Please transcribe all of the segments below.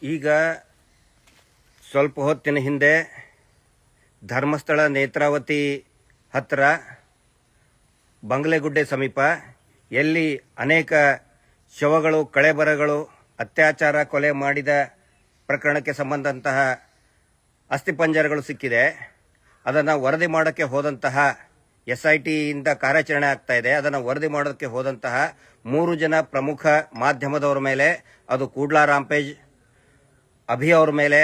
ಈಗ ಸ್ವಲ್ಪ ಹೊತ್ತಿನ ಹಿಂದೆ ಧರ್ಮಸ್ಥಳ ನೇತ್ರಾವತಿ ಹತ್ತಿರ ಬಂಗ್ಲೆಗುಡ್ಡೆ ಸಮೀಪ ಎಲ್ಲಿ ಅನೇಕ ಶವಗಳು, ಕಳೆಬರಗಳು, ಅತ್ಯಾಚಾರ, ಕೊಲೆ ಮಾಡಿದ ಪ್ರಕರಣಕ್ಕೆ ಸಂಬಂಧಂತಹ ಅಸ್ಥಿಪಂಜರಗಳು ಸಿಕ್ಕಿದೆ. ಅದನ್ನು ವರದಿ ಮಾಡೋಕ್ಕೆ ಹೋದಂತಹ SIT ಇಂದ ಕಾರ್ಯಾಚರಣೆ ಆಗ್ತಾ ಇದೆ. ಅದನ್ನು ವರದಿ ಮಾಡೋದಕ್ಕೆ ಹೋದಂತಹ 3 ಜನ ಪ್ರಮುಖ ಮಾಧ್ಯಮದವರ ಮೇಲೆ, ಅದು ಕೂಡ್ಲಾ ರಾಂಪೇಜ್ ಅಭಿ ಅವ್ರ ಮೇಲೆ,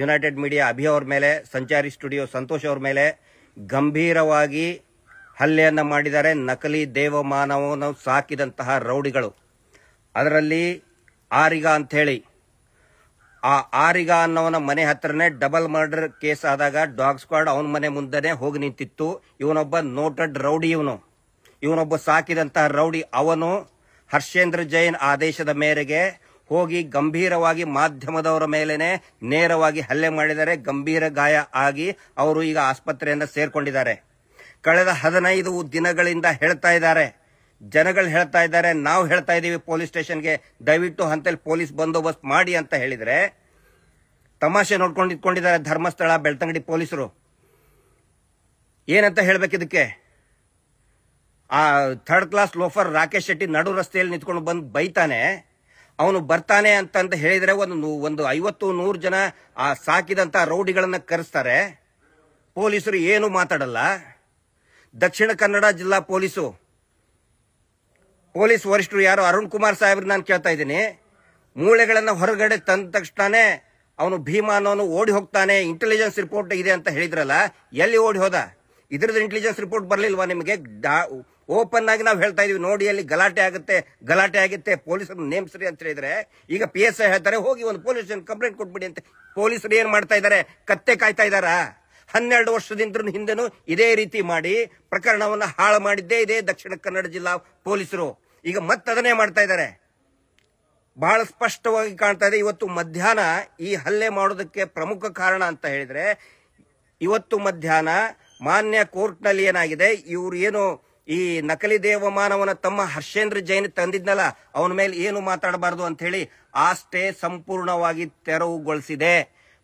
ಯುನೈಟೆಡ್ ಮೀಡಿಯಾ ಅಭಿ ಅವ್ರ ಮೇಲೆ, ಸಂಚಾರಿ ಸ್ಟುಡಿಯೋ ಸಂತೋಷ್ ಅವ್ರ ಮೇಲೆ ಗಂಭೀರವಾಗಿ ಹಲ್ಲೆಯನ್ನು ಮಾಡಿದ್ದಾರೆ. ನಕಲಿ ದೇವಮಾನವವನ್ನು ಸಾಕಿದಂತಹ ರೌಡಿಗಳು. ಅದರಲ್ಲಿ ಆರಿಗ ಅಂಥೇಳಿ, ಆ ಆರಿಗ ಅನ್ನೋನ ಮನೆ ಹತ್ರನೇ ಡಬಲ್ ಮರ್ಡರ್ ಕೇಸ್ ಆದಾಗ ಡಾಗ್ ಸ್ಕ್ವಾಡ್ ಅವನ ಮನೆ ಮುಂದೆನೆ ಹೋಗಿ ನಿಂತಿತ್ತು. ಇವನೊಬ್ಬ ನೋಟೆಡ್ ರೌಡಿ, ಇವನೊಬ್ಬ ಸಾಕಿದಂತಹ ರೌಡಿ. ಅವನು ಹರ್ಷೇಂದ್ರ ಜೈನ್ ಆದೇಶದ ಮೇರೆಗೆ ಹೋಗಿ ಗಂಭೀರವಾಗಿ ಮಾಧ್ಯಮದವರ ಮೇಲೇನೆ ನೇರವಾಗಿ ಹಲ್ಲೆ ಮಾಡಿದ್ದಾರೆ. ಗಂಭೀರ ಗಾಯ ಆಗಿ ಅವರು ಈಗ ಆಸ್ಪತ್ರೆಯಿಂದ ಸೇರ್ಕೊಂಡಿದ್ದಾರೆ. ಕಳೆದ 15 ದಿನಗಳಿಂದ ಹೇಳ್ತಾ ಇದ್ದಾರೆ, ಜನಗಳು ಹೇಳ್ತಾ ಇದ್ದಾರೆ, ನಾವು ಹೇಳ್ತಾ ಇದ್ದೀವಿ ಪೊಲೀಸ್ ಸ್ಟೇಷನ್ಗೆ ದಯವಿಟ್ಟು ಅಂತಲ್ಲಿ ಪೊಲೀಸ್ ಬಂದೋಬಸ್ತ್ ಮಾಡಿ ಅಂತ ಹೇಳಿದ್ರೆ ತಮಾಷೆ ನೋಡ್ಕೊಂಡು ಇಟ್ಕೊಂಡಿದ್ದಾರೆ ಧರ್ಮಸ್ಥಳ ಬೆಳ್ತಂಗಡಿ ಪೊಲೀಸರು. ಏನಂತ ಹೇಳ್ಬೇಕಿದಕ್ಕೆ? ಆ 3rd class loafer Rakesh Shetty ನಡು ರಸ್ತೆಯಲ್ಲಿ ನಿಂತ್ಕೊಂಡು ಬಂದು ಬೈತಾನೆ. ಅವನು ಬರ್ತಾನೆ ಅಂತ ಹೇಳಿದ್ರೆ ಒಂದು 50-100 ಜನ ಆ ಸಾಕಿದಂತ ರೌಡಿಗಳನ್ನ ಕರೆಸ್ತಾರೆ. ಪೊಲೀಸರು ಏನು ಮಾತಾಡಲ್ಲ. ದಕ್ಷಿಣ ಕನ್ನಡ ಜಿಲ್ಲಾ ಪೊಲೀಸ್ ವರಿಷ್ಠರು ಯಾರು ಅರುಣ್ ಕುಮಾರ್ ಸಾಹೇಬ್ರು ನಾನು ಕೇಳ್ತಾ ಇದ್ದೀನಿ. ಮೂಳೆಗಳನ್ನ ಹೊರಗಡೆ ತಂದ ತಕ್ಷಣನೇ ಅವನು ಭೀಮಾ ಅನ್ನೋನು ಓಡಿ ಹೋಗ್ತಾನೆ, ಇಂಟೆಲಿಜೆನ್ಸ್ ರಿಪೋರ್ಟ್ ಇದೆ ಅಂತ ಹೇಳಿದ್ರಲ್ಲ, ಎಲ್ಲಿ ಓಡಿ ಹೋದ? ಇದ್ರದ್ದು ಇಂಟೆಲಿಜೆನ್ಸ್ ರಿಪೋರ್ಟ್ ಬರ್ಲಿಲ್ವಾ ನಿಮಗೆ? ಓಪನ್ ಆಗಿ ನಾವು ಹೇಳ್ತಾ ಇದೀವಿ, ನೋಡಿ ಅಲ್ಲಿ ಗಲಾಟೆ ಆಗುತ್ತೆ, ಪೊಲೀಸರು ನೇಮಿಸ್ರಿ ಅಂತ ಹೇಳಿದ್ರೆ ಈಗ PSI ಹೇಳ್ತಾರೆ ಹೋಗಿ ಒಂದು ಪೊಲೀಸ್ ಸ್ಟೇಷನ್ ಕಂಪ್ಲೇಂಟ್ ಕೊಟ್ಬಿಡಿ ಅಂತ. ಪೊಲೀಸರು ಏನ್ ಮಾಡ್ತಾ ಇದ್ದಾರೆ? ಕತ್ತೆ ಕಾಯ್ತಾ ಇದ್ದಾರಾ? 12 ವರ್ಷದಿಂದ ಹಿಂದೆನೂ ಇದೇ ರೀತಿ ಮಾಡಿ ಪ್ರಕರಣವನ್ನು ಹಾಳು ಮಾಡಿದ್ದೇ ಇದೆ ದಕ್ಷಿಣ ಕನ್ನಡ ಜಿಲ್ಲಾ ಪೊಲೀಸರು. ಈಗ ಮತ್ತದನ್ನೇ ಮಾಡ್ತಾ ಇದ್ದಾರೆ. ಬಹಳ ಸ್ಪಷ್ಟವಾಗಿ ಕಾಣ್ತಾ ಇದೆ. ಇವತ್ತು ಮಧ್ಯಾಹ್ನ ಈ ಹಲ್ಲೆ ಮಾಡೋದಕ್ಕೆ ಪ್ರಮುಖ ಕಾರಣ ಅಂತ ಹೇಳಿದ್ರೆ, ಇವತ್ತು ಮಧ್ಯಾಹ್ನ ಮಾನ್ಯ ಕೋರ್ಟ್ನಲ್ಲಿ ಏನಾಗಿದೆ, ಇವರು ಏನು ಈ ನಕಲಿ ದೇವಮಾನವನ ತಮ್ಮ ಹರ್ಷೇಂದ್ರ ಜೈನ್ ತಂದಿದ್ನಲ್ಲ, ಅವನ ಮೇಲೆ ಏನು ಮಾತಾಡಬಾರದು ಅಂತ ಹೇಳಿ ಆ ಸ್ಟೇ ಸಂಪೂರ್ಣವಾಗಿ ತೆರವುಗೊಳಿಸಿದೆ.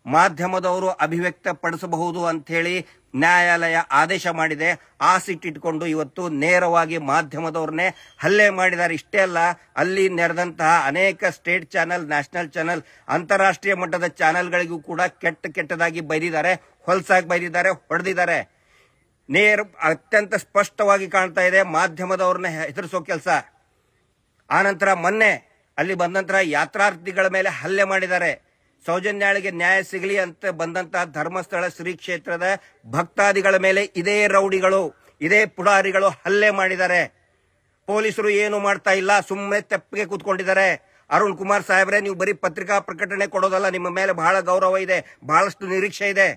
ಮಾಧ್ಯಮದವರು ಅಭಿವ್ಯಕ್ತ ಪಡಿಸಬಹುದು ಅಂತ ಹೇಳಿ ನ್ಯಾಯಾಲಯ ಆದೇಶ ಮಾಡಿದೆ. ಆ ಸಿಟ್ಟಿಟ್ಕೊಂಡು ಇವತ್ತು ನೇರವಾಗಿ ಮಾಧ್ಯಮದವ್ರನ್ನೇ ಹಲ್ಲೆ ಮಾಡಿದ್ದಾರೆ. ಇಷ್ಟೇ ಅಲ್ಲ, ಅಲ್ಲಿ ನೆರೆದಂತಹ ಅನೇಕ ಸ್ಟೇಟ್ ಚಾನೆಲ್, ನ್ಯಾಷನಲ್ ಚಾನೆಲ್, ಅಂತಾರಾಷ್ಟ್ರೀಯ ಮಟ್ಟದ ಚಾನೆಲ್ಗಳಿಗೂ ಕೂಡ ಕೆಟ್ಟದಾಗಿ ಬೈದಿದ್ದಾರೆ, ಹೊಲಸಾಗಿ ಬೈದಿದ್ದಾರೆ, ಹೊಡೆದಿದ್ದಾರೆ. ಅತ್ಯಂತ ಸ್ಪಷ್ಟವಾಗಿ ಕಾಣ್ತಾ ಇದೆ ಮಾಧ್ಯಮದವ್ರನ್ನ ಹೆದರಿಸೋ ಕೆಲಸ. ಆನಂತರ ಮೊನ್ನೆ ಅಲ್ಲಿ ಬಂದಂತರ ಯಾತ್ರಾರ್ಥಿಗಳ ಮೇಲೆ ಹಲ್ಲೆ ಮಾಡಿದ್ದಾರೆ. ಸೌಜನ್ಯಾಳಿಗೆ ನ್ಯಾಯ ಸಿಗಲಿ ಅಂತ ಬಂದಂತಹ ಧರ್ಮಸ್ಥಳ ಶ್ರೀ ಕ್ಷೇತ್ರದ ಭಕ್ತಾದಿಗಳ ಮೇಲೆ ಇದೇ ರೌಡಿಗಳು, ಇದೇ ಪುಡಾರಿಗಳು ಹಲ್ಲೆ ಮಾಡಿದ್ದಾರೆ. ಪೊಲೀಸರು ಏನು ಮಾಡ್ತಾ ಇಲ್ಲ, ಸುಮ್ಮನೆ ತೆಪ್ಪಿಗೆ ಕೂತ್ಕೊಂಡಿದ್ದಾರೆ. ಅರುಣ್ ಕುಮಾರ್ ಸಾಹೇಬ್ರೆ, ನೀವು ಬರೀ ಪತ್ರಿಕಾ ಪ್ರಕಟಣೆ ಕೊಡೋದಲ್ಲ, ನಿಮ್ಮ ಮೇಲೆ ಬಹಳ ಗೌರವ ಇದೆ, ಬಹಳಷ್ಟು ನಿರೀಕ್ಷೆ ಇದೆ.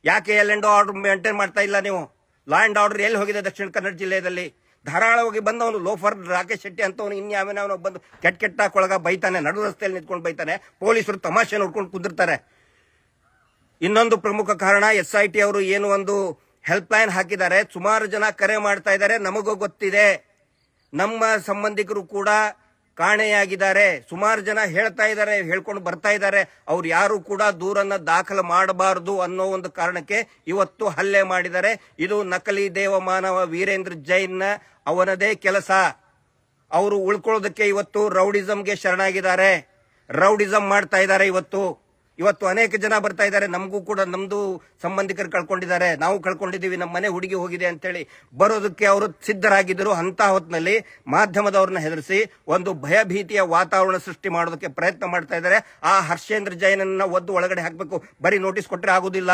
ಯಾಕೆ L&O ಆರ್ಡರ್ ಮೇಂಟೈನ್ ಮಾಡ್ತಾ ಇಲ್ಲ ನೀವು? ಲಾ ಅಂಡ್ ಆರ್ಡರ್ ಎಲ್ಲಿ ಹೋಗಿದೆ ದಕ್ಷಿಣ ಕನ್ನಡ ಜಿಲ್ಲೆಯಲ್ಲಿ? ಧಾರಾಳವಾಗಿ ಬಂದವನು ಲೋಫರ್ ರಾಕೇಶ್ ಶೆಟ್ಟಿ ಅಂತವನು ಇನ್ಯಾವನವನು ಬಂದು ಕೆಟ್ಟಾಕೊಳಗ ಬೈತಾನೆ, ನಡು ರಸ್ತೆಯಲ್ಲಿ ನಿಂತ್ಕೊಂಡು ಬೈತಾನೆ. ಪೊಲೀಸರು ತಮಾಷೆ ನೋಡ್ಕೊಂಡು ಕುದಿರ್ತಾರೆ. ಇನ್ನೊಂದು ಪ್ರಮುಖ ಕಾರಣ, SIT ಅವರು ಏನು ಒಂದು ಹೆಲ್ಪ್ ಲೈನ್ ಹಾಕಿದ್ದಾರೆ. ಸುಮಾರು ಜನ ಕರೆ ಮಾಡ್ತಾ ಇದ್ದಾರೆ, ನಮಗೂ ಗೊತ್ತಿದೆ, ನಮ್ಮ ಸಂಬಂಧಿಕರು ಕೂಡ ಕಾಣೆಯಾಗಿದ್ದಾರೆ. ಸುಮಾರು ಜನ ಹೇಳ್ತಾ ಇದ್ದಾರೆ, ಹೇಳ್ಕೊಂಡು ಬರ್ತಾ ಇದ್ದಾರೆ, ಅವ್ರು ಯಾರು ಕೂಡ ದೂರನ್ನ ದಾಖಲು ಮಾಡಬಾರದು ಅನ್ನೋ ಒಂದು ಕಾರಣಕ್ಕೆ ಇವತ್ತು ಹಲ್ಲೆ ಮಾಡಿದ್ದಾರೆ. ಇದು ನಕಲಿ ದೇವಮಾನವ ವೀರೇಂದ್ರ ಜೈನ್ ಅವನದೇ ಕೆಲಸ. ಅವರು ಉಳ್ಕೊಳ್ಳೋದಕ್ಕೆ ಇವತ್ತು ರೌಡಿಸಂಗೆ ಶರಣಾಗಿದ್ದಾರೆ, ರೌಡಿಸಂ ಮಾಡ್ತಾ ಇದ್ದಾರೆ. ಇವತ್ತು ಅನೇಕ ಜನ ಬರ್ತಾ ಇದ್ದಾರೆ, ನಮಗೂ ಕೂಡ ನಮ್ದು ಸಂಬಂಧಿಕರು ಕಳ್ಕೊಂಡಿದ್ದಾರೆ, ನಾವು ಕಳ್ಕೊಂಡಿದ್ದೀವಿ, ನಮ್ಮ ಮನೆ ಹುಡುಗಿ ಹೋಗಿದೆ ಅಂತೇಳಿ ಬರೋದಕ್ಕೆ ಅವರು ಸಿದ್ಧರಾಗಿದ್ದರು. ಅಂತ ಹೊತ್ತಿನಲ್ಲಿ ಮಾಧ್ಯಮದವ್ರನ್ನ ಹೆದರಿಸಿ ಒಂದು ಭಯಭೀತಿಯ ವಾತಾವರಣ ಸೃಷ್ಟಿ ಮಾಡೋದಕ್ಕೆ ಪ್ರಯತ್ನ ಮಾಡ್ತಾ ಇದ್ದಾರೆ. ಆ ಹರ್ಷೇಂದ್ರ ಜೈನನ್ನ ಒದ್ದು ಒಳಗಡೆ ಹಾಕಬೇಕು, ಬರೀ ನೋಟಿಸ್ ಕೊಟ್ಟರೆ ಆಗುದಿಲ್ಲ.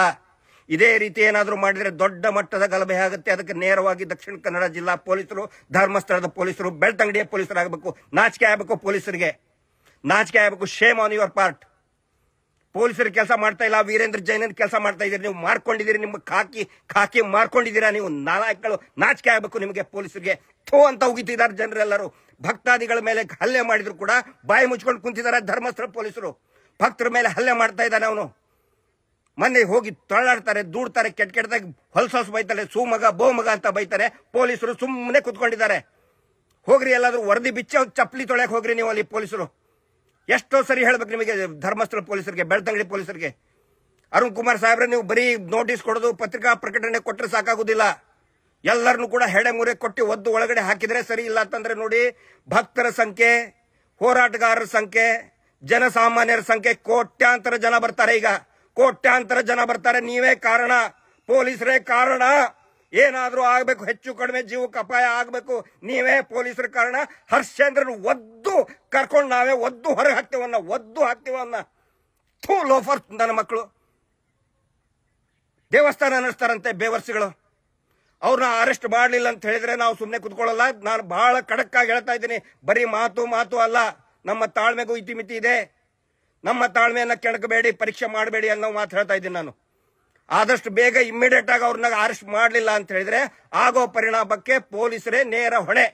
ಇದೇ ರೀತಿ ಏನಾದರೂ ಮಾಡಿದ್ರೆ ದೊಡ್ಡ ಮಟ್ಟದ ಗಲಭೆ ಆಗುತ್ತೆ. ಅದಕ್ಕೆ ನೇರವಾಗಿ ದಕ್ಷಿಣ ಕನ್ನಡ ಜಿಲ್ಲಾ ಪೊಲೀಸರು, ಧರ್ಮಸ್ಥಳದ ಪೊಲೀಸರು, ಬೆಳ್ತಂಗಡಿಯ ಪೊಲೀಸರಾಗಬೇಕು. ನಾಚಿಕೆ ಆಗಬೇಕು, ಪೊಲೀಸರಿಗೆ ನಾಚಿಕೆ ಆಗಬೇಕು. Shame on your part. ಪೊಲೀಸರು ಕೆಲಸ ಮಾಡ್ತಾ ಇಲ್ಲ, ವೀರೇಂದ್ರ ಜೈನನ್ ಕೆಲಸ ಮಾಡ್ತಾ ಇದ್ದೀರಿ. ನೀವು ಮಾರ್ಕೊಂಡಿದ್ದೀರಿ, ನಿಮ್ಮ ಖಾಕಿ ಮಾರ್ಕೊಂಡಿದ್ದೀರಾ ನೀವು. ನಾಲಾಯಕಗಳು, ನಾಚಿಕೆ ಆಗಬೇಕು ನಿಮಗೆ. ಪೊಲೀಸರಿಗೆ ಥೋ ಅಂತ ಉಗಿತಿದ್ದಾರೆ ಜನರೆಲ್ಲರೂ. ಭಕ್ತಾದಿಗಳ ಮೇಲೆ ಹಲ್ಲೆ ಮಾಡಿದ್ರು ಕೂಡ ಬಾಯಿ ಮುಚ್ಕೊಂಡು ಕುಂತಿದ್ದಾರೆ ಧರ್ಮಸ್ಥಳ ಪೊಲೀಸರು. ಭಕ್ತರ ಮೇಲೆ ಹಲ್ಲೆ ಮಾಡ್ತಾ ಇದ್ದಾನೆ ಅವನು. ಮೊನ್ನೆ ಹೋಗಿ ತೊಳಾಡ್ತಾರೆ, ದೂಡ್ತಾರೆ, ಕೆಟ್ಟದಾಗಿ ಹೊಲಸಾಸು ಬೈತಾರೆ, ಸೂಮಗ ಬೋಮಗ ಅಂತ ಬೈತಾರೆ. ಪೊಲೀಸರು ಸುಮ್ಮನೆ ಕುತ್ಕೊಂಡಿದ್ದಾರೆ. ಹೋಗ್ರಿ, ಎಲ್ಲಾದ್ರೂ ವರದಿ ಬಿಚ್ಚ ಚಪ್ಪಲಿ ತೊಳೆಯಕ್ ಹೋಗ್ರಿ ನೀವು ಅಲ್ಲಿ ಪೊಲೀಸರು. ಎಷ್ಟೋ ಸರಿ ಹೇಳ್ಬೇಕು ನಿಮಗೆ ಧರ್ಮಸ್ಥಳ ಪೊಲೀಸರಿಗೆ, ಬೆಳ್ತಂಗಡಿ ಪೊಲೀಸರಿಗೆ, ಅರುಣ್ ಕುಮಾರ್ ಸಾಹೇಬ್ರೆ ನೀವು ಬರೀ ನೋಟಿಸ್ ಕೊಡೋದು, ಪತ್ರಿಕಾ ಪ್ರಕಟಣೆ ಕೊಟ್ಟರೆ ಸಾಕಾಗುದಿಲ್ಲ. ಎಲ್ಲರನ್ನು ಕೂಡ ಹೆಡೆ ಮುರೆ ಕೊಟ್ಟು ಒದ್ದು ಒಳಗಡೆ ಹಾಕಿದ್ರೆ ಸರಿ. ಇಲ್ಲ ಅಂತಂದ್ರೆ ನೋಡಿ, ಭಕ್ತರ ಸಂಖ್ಯೆ, ಹೋರಾಟಗಾರರ ಸಂಖ್ಯೆ, ಜನಸಾಮಾನ್ಯರ ಸಂಖ್ಯೆ, ಕೋಟ್ಯಾಂತರ ಜನ ಬರ್ತಾರೆ. ಈಗ ಕೋಟ್ಯಾಂತರ ಜನ ಬರ್ತಾರೆ. ನೀವೇ ಕಾರಣ, ಪೊಲೀಸರೇ ಕಾರಣ. ಏನಾದ್ರೂ ಆಗ್ಬೇಕು, ಹೆಚ್ಚು ಕಡಿಮೆ ಜೀವಕ್ಕೆ ಅಪಾಯ ಆಗ್ಬೇಕು, ನೀವೇ ಪೊಲೀಸರ ಕಾರಣ. ಹರ್ಷೇಂದ್ರನ್ ಒದ್ದು ಕರ್ಕೊಂಡು ನಾವೇ ಒದ್ದು ಹೊರಗೆ ಹಾಕ್ತೀವನ್ನ ಥೂ ಲೋಫರ್ ನನ್ನ ಮಕ್ಕಳು. ದೇವಸ್ಥಾನ ನಡೆಸ್ತಾರಂತೆ ಬೇವರ್ಸಿಗಳು. ಅವ್ರನ್ನ ಅರೆಸ್ಟ್ ಮಾಡಲಿಲ್ಲ ಅಂತ ಹೇಳಿದ್ರೆ ನಾವು ಸುಮ್ಮನೆ ಕುತ್ಕೊಳ್ಳಲ್ಲ. ನಾನು ಬಹಳ ಖಡಕ್ ಆಗಿ ಹೇಳ್ತಾ ಇದ್ದೀನಿ, ಬರೀ ಮಾತು ಅಲ್ಲ, ನಮ್ಮ ತಾಳ್ಮೆಗೂ ಇತಿಮಿತಿ ಇದೆ. ನಮ್ಮ ತಾಳ್ಮೆಯನ್ನ ಕೆಣಕಬೇಡಿ, ಪರೀಕ್ಷೆ ಮಾಡಬೇಡಿ ಅನ್ನೋ ಮಾತು ಹೇಳ್ತಾ ಇದ್ದೀನಿ ನಾನು. ಆದಷ್ಟು ಬೇಗ ಇಮ್ಮಿಡಿಯೇಟ್ ಆಗಿ ಅವ್ರನ್ನ ಅರೆಸ್ಟ್ ಮಾಡಲಿಲ್ಲ ಅಂತ ಹೇಳಿದ್ರೆ ಆಗೋ ಪರಿಣಾಮಕ್ಕೆ ಪೊಲೀಸರೇ ನೇರ ಹೊಣೆ.